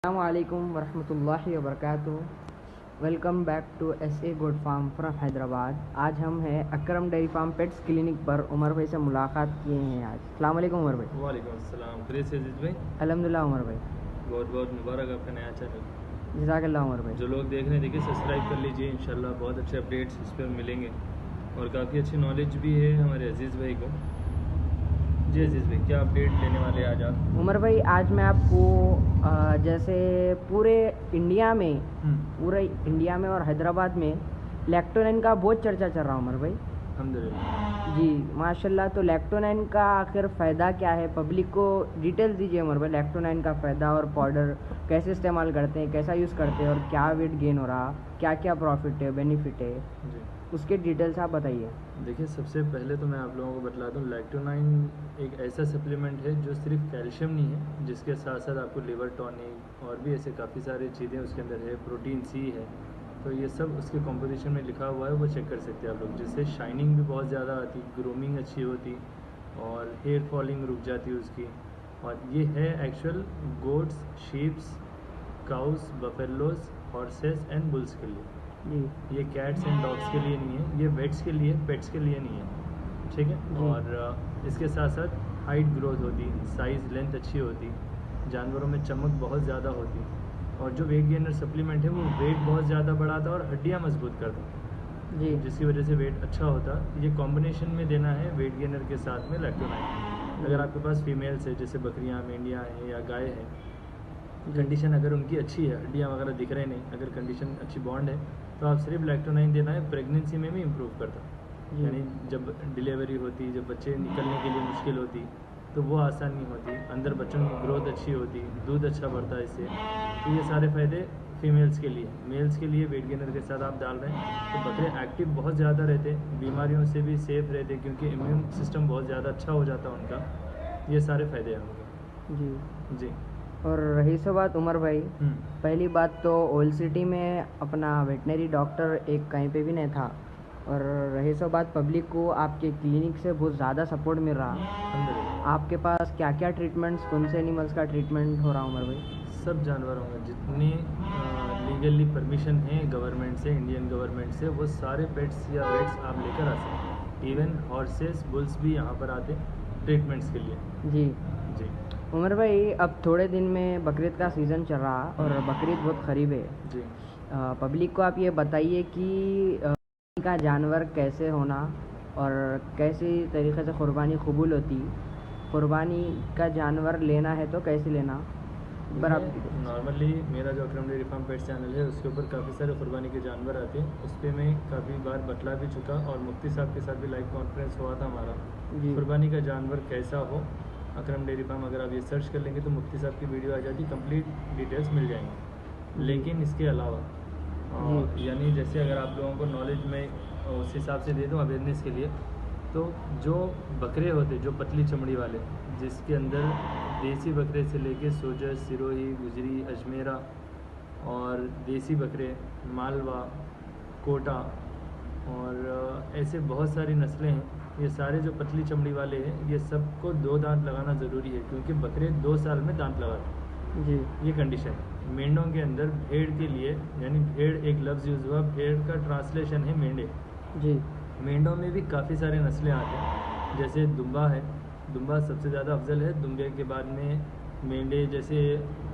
अस्सलामुअलैकुम वरहमतुल्लाहि वबरकातुहू। Welcome back to SA goat farm from Hyderabad. आज हम हैं Akram dairy farm pets clinic पर उमर भाई से मुलाकात किए हैं आज। अस्सलाम वालेकुम उमर भाई। वालेकुम अस्सलाम। खैरियत से अजीज भाई? अल्हम्दुलिल्लाह उमर भाई। बहुत बहुत मुबारक आपका नया चैनल। जज़ाकल्लाह उमर भाई। जो लोग देख रहे हैं देखिए सब्सक्राइब कर लीजिए, इंशाल्लाह बहुत अच्छे अपडेट्स इस पर मिलेंगे और काफ़ी अच्छी नॉलेज भी है हमारे अजीज़ भाई को। जी अजीज़ भाई, क्या अपडेट लेने वाले हैं आज आप? उमर भाई आज मैं आपको जैसे पूरे इंडिया में और हैदराबाद में लैक्टोनाइन का बहुत चर्चा चल रहा है उमर भाई। अल्हम्दुलिल्लाह जी माशाल्लाह। तो लैक्टोनाइन का आखिर फ़ायदा क्या है, पब्लिक को डिटेल्स दीजिए उमर भाई। लैक्टोनाइन का फ़ायदा और पाउडर कैसे इस्तेमाल करते हैं, कैसा यूज़ करते हैं और क्या वेट गेन हो रहा, क्या क्या प्रॉफिट है, बेनिफिट है, जी। उसके डिटेल्स आप बताइए। देखिए सबसे पहले तो मैं आप लोगों को बतला दूं, लैक्टोनाइन एक ऐसा सप्लीमेंट है जो सिर्फ कैल्शियम नहीं है, जिसके साथ साथ आपको लिवर टॉनिक और भी ऐसे काफ़ी सारी चीज़ें उसके अंदर है, प्रोटीन सी है। तो ये सब उसके कॉम्पोजिशन में लिखा हुआ है, वो चेक कर सकते हैं आप लोग। जिससे शाइनिंग भी बहुत ज़्यादा आती, ग्रूमिंग अच्छी होती और हेयर फॉलिंग रुक जाती है उसकी। और ये है actual goats, sheeps, cows, buffaloes, horses and bulls के लिए। जी ये कैट्स एंड डॉग्स के लिए नहीं है, ये वेट्स के लिए, पेट्स के लिए नहीं है, ठीक है। और इसके साथ साथ हाइट ग्रोथ होती, साइज़ लेंथ अच्छी होती, जानवरों में चमक बहुत ज़्यादा होती। और जो वेट गेनर सप्लीमेंट है वो वेट बहुत ज़्यादा बढ़ाता और हड्डियाँ मजबूत करता जी जिसकी वजह से वेट अच्छा होता। ये कॉम्बिनेशन में देना है वेट गेनर के साथ में लैक्टोनाइन। अगर आपके पास फीमेल्स है जैसे बकरियाँ, मेंढियाँ हैं या गाय है, कंडीशन अगर उनकी अच्छी है, हड्डियाँ वगैरह दिख रहे नहीं, अगर कंडीशन अच्छी बॉन्ड है, तो आप सिर्फ लैक्टोनाइन देना है। प्रेगनेंसी में भी इम्प्रूव करता, यानी जब डिलीवरी होती, जब बच्चे निकलने के लिए मुश्किल होती तो वो आसानी होती, अंदर बच्चों की ग्रोथ अच्छी होती, दूध अच्छा बढ़ता है इससे। तो ये सारे फ़ायदे फीमेल्स के लिए। मेल्स के लिए वेट गेनर के साथ आप डाल रहे हैं तो बकरे एक्टिव बहुत ज़्यादा रहते, बीमारियों से भी सेफ रहते क्योंकि इम्यून सिस्टम बहुत ज़्यादा अच्छा हो जाता है उनका। ये सारे फ़ायदे हैं उनके। जी जी। और रही सो बात उमर भाई, पहली बात तो ओल्ड सिटी में अपना वेटनरी डॉक्टर एक कहीं पे भी नहीं था। और रही सो बात पब्लिक को आपके क्लिनिक से बहुत ज़्यादा सपोर्ट मिल रहा। आपके पास क्या क्या ट्रीटमेंट्स, कौन से एनिमल्स का ट्रीटमेंट हो रहा उमर भाई? सब जानवरों में जितनी लीगली परमिशन है गवर्नमेंट से, इंडियन गवर्नमेंट से, वो सारे पेट्स या वेट्स आप लेकर आ सकते हैं। इवन हॉर्सेस, बुल्स भी यहाँ पर आते ट्रीटमेंट्स के लिए। जी जी उमर भाई, अब थोड़े दिन में बकरीद का सीज़न चल रहा और बकरीद बहुत करीब है। जी। पब्लिक को आप ये बताइए कि का जानवर कैसे होना और कैसी तरीक़े से क़ुरबानी कबूल होती, क़ुरबानी का जानवर लेना है तो कैसे लेना बराबर। नॉर्मली मेरा जो अकरम डेयरी फार्म पेट्स चैनल है उसके ऊपर काफ़ी सारे क़ुरबानी के जानवर आते हैं। उस पर मैं काफ़ी बार बतला भी चुका और मुफ्ती साहब के साथ भी लाइव कॉन्फ्रेंस हुआ था हमारा। क़ुरबानी का जानवर कैसा हो, अकरम डेयरी फार्म अगर आप ये सर्च कर लेंगे तो मुफ्ती साहब की वीडियो आ जाती, कंप्लीट डिटेल्स मिल जाएंगी। लेकिन इसके अलावा यानी जैसे अगर आप लोगों को नॉलेज में उस हिसाब से दे दूँ अवेयरनेस के लिए, तो जो बकरे होते जो पतली चमड़ी वाले, जिसके अंदर देसी बकरे से लेके सोजस, सिरोही, गुजरी, अजमेरा और देसी बकरे, मालवा, कोटा और ऐसे बहुत सारी नस्लें हैं, ये सारे जो पतली चमड़ी वाले हैं ये सबको 2 दांत लगाना ज़रूरी है क्योंकि बकरे 2 साल में दांत लगाते हैं। जी ये कंडीशन है। मेंढों के अंदर भेड़ के लिए, यानी भेड़ एक लफ्ज़ यूज़ हुआ, भेड़ का ट्रांसलेशन है मेंढे। जी मेंढों में भी काफ़ी सारे नस्लें आते हैं, जैसे दुम्बा है, दुम्बा सबसे ज़्यादा अफजल है। दुम्बे के बाद में मेंढे जैसे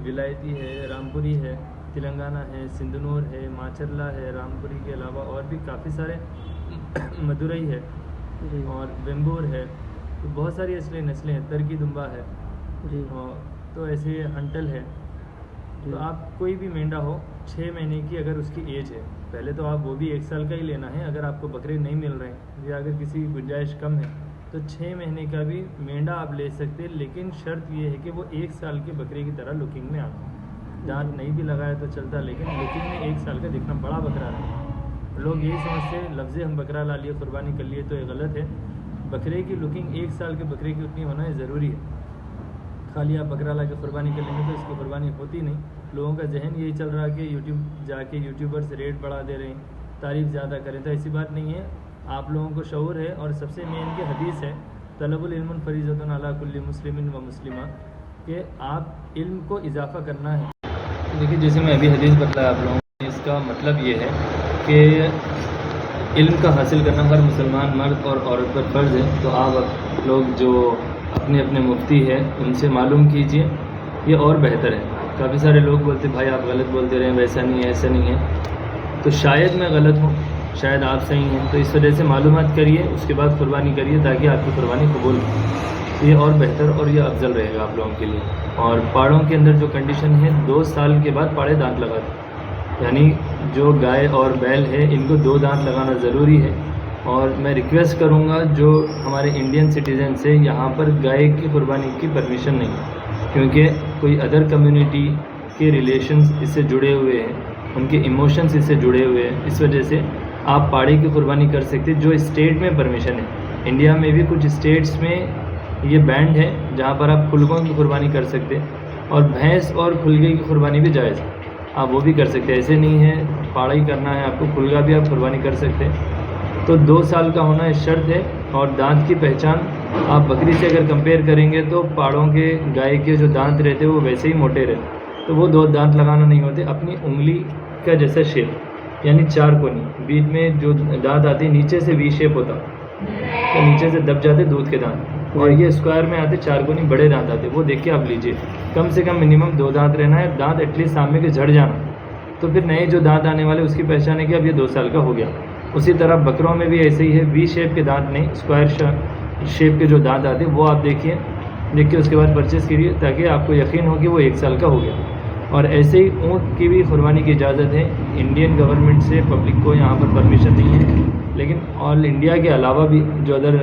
विलायती है, रामपुरी है, तेलंगाना है, सिंधनूर है, माचरला है, रामपुरी के अलावा और भी काफ़ी सारे मदुरई है और वेम्बूर है। तो बहुत सारी ऐसी नस्लें हैं, तरकी दुम्बा है जी और तो ऐसे हंटल है। तो आप कोई भी मेंढा हो 6 महीने की अगर उसकी एज है, पहले तो आप वो भी 1 साल का ही लेना है। अगर आपको बकरे नहीं मिल रहे हैं या अगर किसी की गुंजाइश कम है तो 6 महीने का भी मेंढा आप ले सकते हैं, लेकिन शर्त ये है कि वो 1 साल के बकरे की तरह लुकिंग में आता। दांत नहीं भी लगाया तो चलता, लेकिन लुकिंग में 1 साल का दिखना, बड़ा बकरा रहे। लोग यही समझते हैं लफ्ज़े हम बकरा ला लिए, कुर्बानी कर लिए, तो ये गलत है। बकरे की लुकिंग 1 साल के बकरे की उतनी होना ज़रूरी है। खाली आप बकरा ला के कुर्बानी कर लेंगे तो इसकी कुर्बानी होती नहीं। लोगों का जहन यही चल रहा है कि यूट्यूब जाके यूट्यूबर्स रेट बढ़ा दे रहे हैं, तारीफ़ ज़्यादा करें, तो ऐसी बात नहीं है। आप लोगों को शऊर है और सबसे मेन की हदीस है, तलबुल इल्म फरीज़तुन अला कुल्ली मुस्लिमिन व मुस्लिमा, कि आप इल्म को इजाफ़ा करना है। देखिए, जैसे मैं अभी हदीस बतलाया आप लोगों को, इसका मतलब ये है कि इल्म का हासिल करना हर मुसलमान मर्द और औरत पर फ़र्ज़ है। तो आप लोग जो अपने अपने मुफ्ती है उनसे मालूम कीजिए, ये और बेहतर है। काफ़ी सारे लोग बोलते भाई आप गलत बोलते रहे, वैसा नहीं है, ऐसा नहीं है। तो शायद मैं गलत हूँ, शायद आप सही हैं, तो इस वजह से मालूमात करिए, उसके बाद कुर्बानी करिए ताकि आपकी कुर्बानी कबूल हो। ये और बेहतर और ये अफजल रहेगा आप लोगों के लिए। और पाड़ों के अंदर जो कंडीशन है, 2 साल के बाद पाड़े दांत लगाते, यानी जो गाय और बैल है इनको 2 दांत लगाना ज़रूरी है। और मैं रिक्वेस्ट करूँगा जो हमारे इंडियन सिटीज़न से, यहाँ पर गाय की कुर्बानी की परमिशन नहीं है, क्योंकि कोई अदर कम्युनिटी के रिलेशंस इससे जुड़े हुए हैं, उनके इमोशंस इससे जुड़े हुए हैं। इस वजह से आप पाड़े की कुर्बानी कर सकते जो स्टेट में परमिशन है। इंडिया में भी कुछ स्टेट्स में ये बैंड है जहाँ पर आप खुलगों की कुर्बानी कर सकते, और भैंस और खुलगे की कुर्बानी भी जायज़ है, आप वो भी कर सकते। ऐसे नहीं है पाड़ा ही करना है आपको, खुलगा भी आप कुर्बानी कर सकते। तो 2 साल का होना एक शर्त है। और दांत की पहचान आप बकरी से अगर कंपेयर करेंगे तो पाड़ों के गाय के जो दांत रहते हैं वो वैसे ही मोटे रहते, तो वो 2 दांत लगाना नहीं होते। अपनी उंगली का जैसा शेप, यानी 4 कोनी, बीच में जो दांत आते नीचे से वी शेप होता, तो नीचे से दब जाते दूध के दांत, और ये स्क्वायर में आते 4 कोनी बड़े दांत आते, वो देख के आप लीजिए। कम से कम मिनिमम 2 दांत रहना है, दांत एटलीस्ट सामने के झड़ जाना, तो फिर नए जो दांत आने वाले उसकी पहचान है कि अब ये 2 साल का हो गया। उसी तरह बकरों में भी ऐसे ही है, वी शेप के दांत नहीं, स्क्वायर शेप के जो दांत आते वो आप देखिए, देख के उसके बाद परचेज़ करिए ताकि आपको यकीन हो कि वो 1 साल का हो गया। और ऐसे ही ऊँट की भी कुर्बानी की इजाज़त है। इंडियन गवर्नमेंट से पब्लिक को यहाँ पर परमिशन नहीं है, लेकिन ऑल इंडिया के अलावा भी जो अदर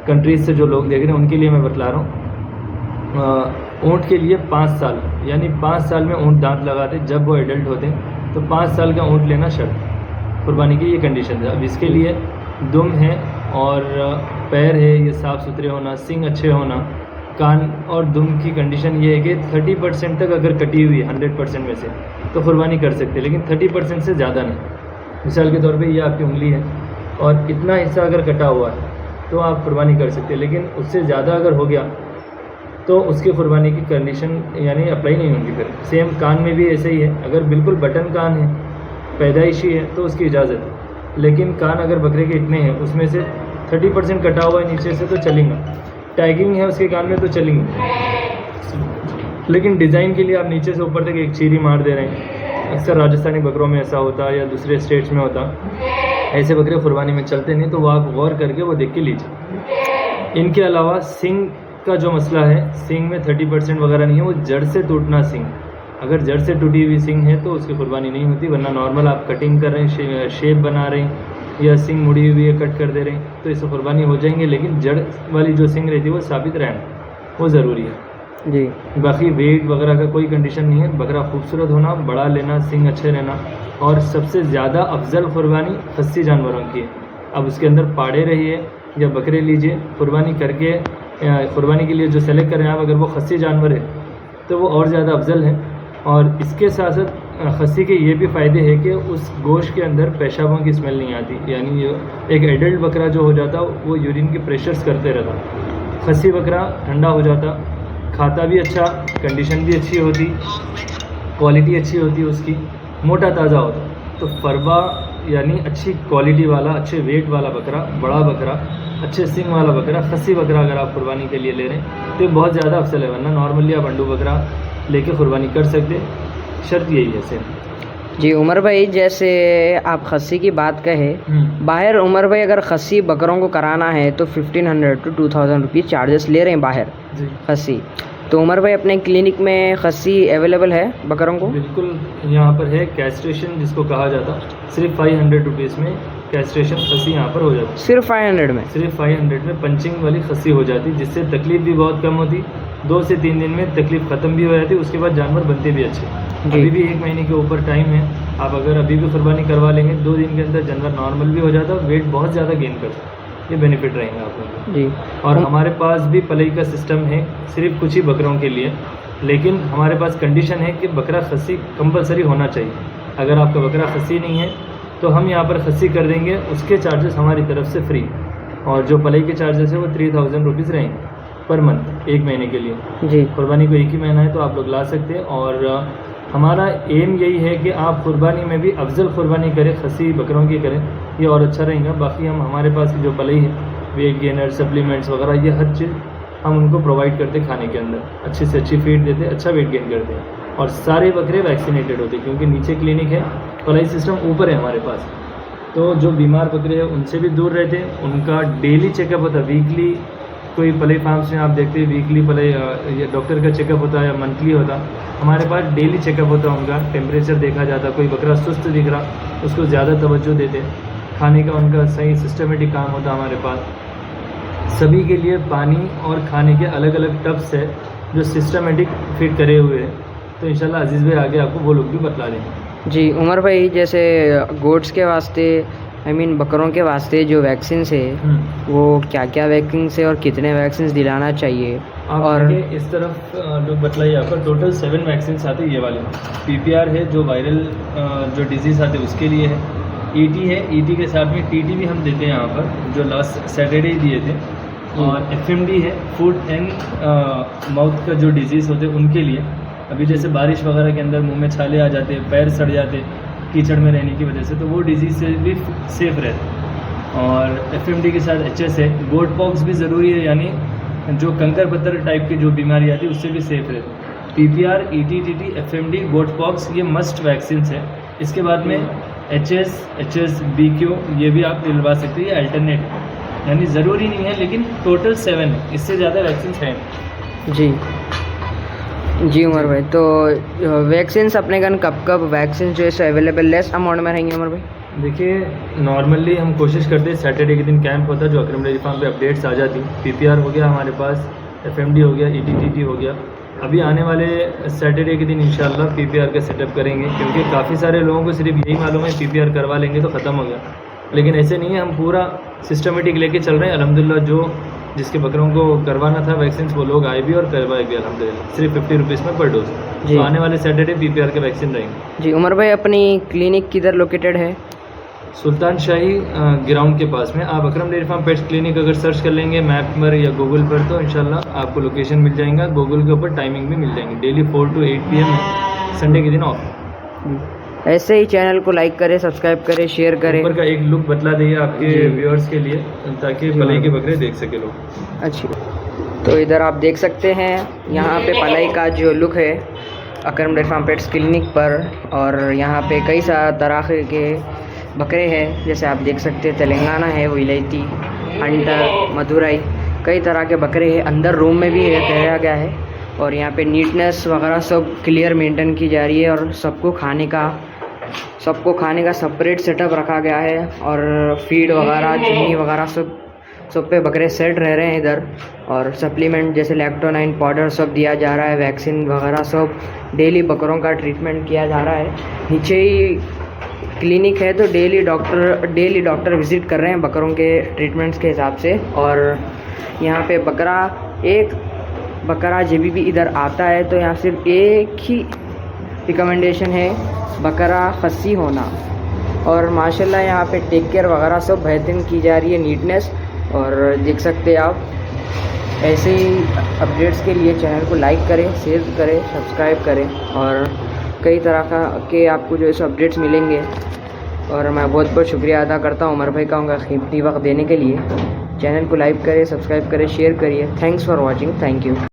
कंट्रीज़ से जो लोग देख रहे हैं उनके लिए मैं बतला रहा हूँ। ऊँट के लिए 5 साल, यानी 5 साल में ऊँट दांत लगाते जब वो एडल्ट होते हैं, तो 5 साल का ऊँट लेना शर्त कुर्बानी की, ये कंडीशन है। अब इसके लिए दुम है और पैर है, ये साफ़ सुथरे होना, सींग अच्छे होना, कान और दुम की कंडीशन ये है कि 30% तक अगर कटी हुई है 100% में से तो कुर्बानी कर सकते हैं, लेकिन 30% से ज़्यादा नहीं। मिसाल के तौर पे ये आपकी उंगली है और इतना हिस्सा अगर कटा हुआ है तो आप कुर्बानी कर सकते हैं, लेकिन उससे ज़्यादा अगर हो गया तो उसकी कुर्बानी की कंडीशन यानी अप्लाई नहीं होगी। फिर सेम कान में भी ऐसे ही है, अगर बिल्कुल बटन कान है, पैदाइशी है, तो उसकी इजाज़त है। लेकिन कान अगर बकरे के इतने हैं उसमें से 30% कटा हुआ है नीचे से तो चलेगा, टैगिंग है उसके कान में तो चलेंगे, लेकिन डिज़ाइन के लिए आप नीचे से ऊपर तक एक चीरी मार दे रहे हैं। अक्सर राजस्थानी बकरों में ऐसा होता है या दूसरे स्टेट्स में होता, ऐसे बकरे कुर्बानी में चलते नहीं, तो वो आप गौर करके वो देख के लीजिए। इनके अलावा सींग का जो मसला है, सींग में 30% वगैरह नहीं है, वो जड़ से टूटना सींग, अगर जड़ से टूटी हुई सींग है तो उसकी कुर्बानी नहीं होती, वरना नॉर्मल आप कटिंग कर रहे हैं, शेप बना रहे हैं या सींग मुड़ी हुई है कट कर दे रहे हैं तो इससे कुर्बानी हो जाएंगे। लेकिन जड़ वाली जो सींग रहती है वो साबित रहना वो ज़रूरी है जी। बाकी वेट वगैरह का कोई कंडीशन नहीं है, बकरा खूबसूरत होना, बड़ा लेना, सींग अच्छे रहना, और सबसे ज़्यादा अफजल कुर्बानी खस्सी जानवरों की है। अब उसके अंदर पाड़े रहिए या बकरे लीजिए, कुर्बानी करके कुर्बानी के लिए जो सेलेक्ट करें आप, अगर वो खस्सी जानवर है तो वो और ज़्यादा अफजल है। और इसके साथ साथ खस्सी के ये भी फ़ायदे हैं कि उस गोश्त के अंदर पेशाबों की स्मेल नहीं आती, यानी एक एडल्ट बकरा जो हो जाता वो यूरिन के प्रेशर्स करते रहता, खस्सी बकरा ठंडा हो जाता, खाता भी अच्छा, कंडीशन भी अच्छी होती, क्वालिटी अच्छी होती उसकी, मोटा ताज़ा होता। तो फरबा यानी अच्छी क्वालिटी वाला, अच्छे वेट वाला बकरा, बड़ा बकरा, अच्छे सिंग वाला बकरा, खस्सी बकरा अगर आप कुर्बानी के लिए ले रहे हैं तो बहुत ज़्यादा अफसल है, वरना नॉर्मली आप अंडू बकरा लेके कुर्बानी कर सकते, शर्त यही है सेम जी। उमर भाई, जैसे आप खस्सी की बात कहे, बाहर उमर भाई अगर खस्सी बकरों को कराना है तो 1500 to 2000 रुपीज़ चार्जेस ले रहे हैं बाहर जी खस्सी। तो उमर भाई अपने क्लिनिक में खस्सी अवेलेबल है बकरों को? बिल्कुल, यहाँ पर है कैस्ट्रेशन जिसको कहा जाता, सिर्फ 500 रुपीज़ में कैस्ट्रेशन खस्सी यहाँ पर हो जाती। सिर्फ 500 में? सिर्फ 500 में पंचिंग वाली खस्सी हो जाती, जिससे तकलीफ भी बहुत कम होती, 2 से 3 दिन में तकलीफ ख़त्म भी हो जाती, उसके बाद जानवर बनते भी अच्छे। अभी भी 1 महीने के ऊपर टाइम है, आप अगर अभी भी कुर्बानी करवा लेंगे 2 दिन के अंदर जानवर नॉर्मल भी हो जाता, वेट बहुत ज़्यादा गेन करता, ये बेनिफिट रहेंगे आप लोगों को जी। और हमारे पास भी पलई का सिस्टम है सिर्फ कुछ ही बकरों के लिए, लेकिन हमारे पास कंडीशन है कि बकरा खस्सी कंपलसरी होना चाहिए। अगर आपका बकरा खस्सी नहीं है तो हम यहाँ पर खस्सी कर देंगे, उसके चार्जेस हमारी तरफ से फ्री, और जो पलई के चार्जेस है वो 3000 रुपीज़ रहेंगे पर मंथ, 1 महीने के लिए जी। कुर्बानी को 1 ही महीना है तो आप लोग ला सकते हैं। और हमारा एम यही है कि आप कुर्बानी में भी अफजल कुर्बानी करें, खसी बकरों की करें, ये और अच्छा रहेगा। बाकी हम हमारे पास जो पलई है, वेट गेनर, सप्लीमेंट्स वगैरह, ये हर चीज़ हम उनको प्रोवाइड करते खाने के अंदर, अच्छी से अच्छी फीड देते, अच्छा वेट गेन करते हैं। और सारे बकरे वैक्सीनेटेड होते हैं, क्योंकि नीचे क्लिनिक है, पलाई सिस्टम ऊपर है हमारे पास। तो जो बीमार बकरे हैं उनसे भी दूर रहते हैं, उनका डेली चेकअप होता है। वीकली कोई पलई फार्म्स में आप देखते हैं वीकली पलई या डॉक्टर का चेकअप होता है या मंथली होता, हमारे पास डेली चेकअप होता है। उनका टेम्परेचर देखा जाता, कोई बकरा सुस्त दिख रहा उसको ज़्यादा तवज्जो देते, खाने का उनका सही सिस्टमेटिक काम होता हमारे पास। सभी के लिए पानी और खाने के अलग अलग टब्स है जो सिस्टमेटिक फिट करे हुए हैं। तो इंशाल्लाह अजीज़ भाई आगे आपको वो लोग भी बतला देंगे। जी उमर भाई, जैसे गोट्स के वास्ते बकरों के वास्ते जो वैक्सीन है वो क्या क्या वैक्सीन है और कितने वैक्सीन दिलाना चाहिए? और इस तरफ जो बतलाइए आपका टोटल 7 वैक्सीन आते हैं। ये वाले PPR है जो वायरल जो डिजीज़ आते हैं उसके लिए है, ET है, ET के साथ में TT भी हम देते हैं यहाँ पर, जो लास्ट सैटरडे दिए थे, और FMD है, फूड एंड माउथ का जो डिजीज़ होते हैं उनके लिए। अभी जैसे बारिश वगैरह के अंदर मुंह में छाले आ जाते हैं, पैर सड़ जाते कीचड़ में रहने की वजह से, तो वो डिजीज़ से भी सेफ रहते। और FMD के साथ HS है, गोट पॉक्स भी ज़रूरी है, यानी जो कंकर पत्थर टाइप की जो बीमारी आती है उससे भी सेफ रहते। PPR, ET, TT, FMD, goat pox ये मस्ट वैक्सीन है। इसके बाद में HS, BQ ये भी आप दिलवा सकते हैं, ये अल्टरनेट, यानी ज़रूरी नहीं है, लेकिन टोटल 7 है, इससे ज़्यादा वैक्सीन हैं। जी उमर भाई, तो वैक्सीन अपने गन कब वैक्सीन जो है अवेलेबल लेस अमाउंट में रहेंगे उमर भाई? देखिए, नॉर्मली हम कोशिश करते हैं, सैटरडे के दिन कैंप होता है जो अकरम डेयरी फार्म पे अपडेट्स आ जाती। PPR हो गया हमारे पास, FMD हो गया, ET, TT हो गया। अभी आने वाले सैटरडे के दिन इंशाल्लाह PPR का सेटअप करेंगे, क्योंकि काफ़ी सारे लोगों को सिर्फ यही मालूम है PPR करवा लेंगे तो ख़त्म हो गया, लेकिन ऐसे नहीं है। हम पूरा सिस्टमेटिक लेके चल रहे हैं। अल्हम्दुलिल्लाह जो जिसके बकरों को करवाना था वैक्सीन, वो लोग आए भी और करवाए भी अल्हम्दुलिल्लाह, सिर्फ 50 रुपीज़ में पर डोज। तो आने वाले सैटरडे PPR के वैक्सीन रहेंगे। जी उमर भाई, अपनी क्लिनिक किधर लोकेटेड है? सुल्तान शाही ग्राउंड के पास में। आप अकरम डेयरी फार्म पेट्स क्लिनिक अगर सर्च कर लेंगे मैप पर या गूगल पर, तो इंशाल्लाह आपको लोकेशन मिल जाएगा। गूगल के ऊपर टाइमिंग भी मिल जाएंगी, डेली 4 to 8 PM है, संडे के दिन ऑफ। ऐसे ही चैनल को लाइक करें, सब्सक्राइब करें, शेयर करें। ऊपर का एक लुक बतला दिए आपके व्यूअर्स के लिए, ताकि पलाई के बकरे देख सके लोग। अच्छी, तो इधर आप देख सकते हैं यहाँ पे पलाई का जो लुक है अकरम डेयरी फार्म पेट्स क्लिनिक पर, और यहाँ पे कई सारे तरह के बकरे हैं, जैसे आप देख सकते हैं तेलंगाना है, विलायती, हंटर, मदुरई, कई तरह के बकरे हैं। अंदर रूम में भी रखा गया है, और यहाँ पे नीटनेस वगैरह सब क्लियर मेंटेन की जा रही है, और सबको खाने का सेपरेट सेटअप रखा गया है, और फीड वगैरह, चीनी वगैरह सब पे बकरे सेट रह रहे हैं इधर। और सप्लीमेंट जैसे लैक्टोनाइन पाउडर सब दिया जा रहा है, वैक्सीन वगैरह सब डेली बकरों का ट्रीटमेंट किया जा रहा है। नीचे ही क्लिनिक है, तो डेली डॉक्टर विज़िट कर रहे हैं बकरों के ट्रीटमेंट्स के हिसाब से। और यहाँ पे बकरा जब भी इधर आता है तो यहाँ सिर्फ एक ही रिकमेंडेशन है, बकरा खस्सी होना। और माशाल्लाह यहाँ पे टेक केयर वगैरह सब बेहतरीन की जा रही है, नीटनेस। और देख सकते हैं आप, ऐसे ही अपडेट्स के लिए चैनल को लाइक करें, शेयर करें, सब्सक्राइब करें, और कई तरह के आपको जो है अपडेट्स मिलेंगे। और मैं बहुत बहुत शुक्रिया अदा करता हूँ उमर भाई का उनका कीमती वक्त देने के लिए। चैनल को लाइक करें, सब्सक्राइब करें, शेयर करिए। Thanks for watching, thank you.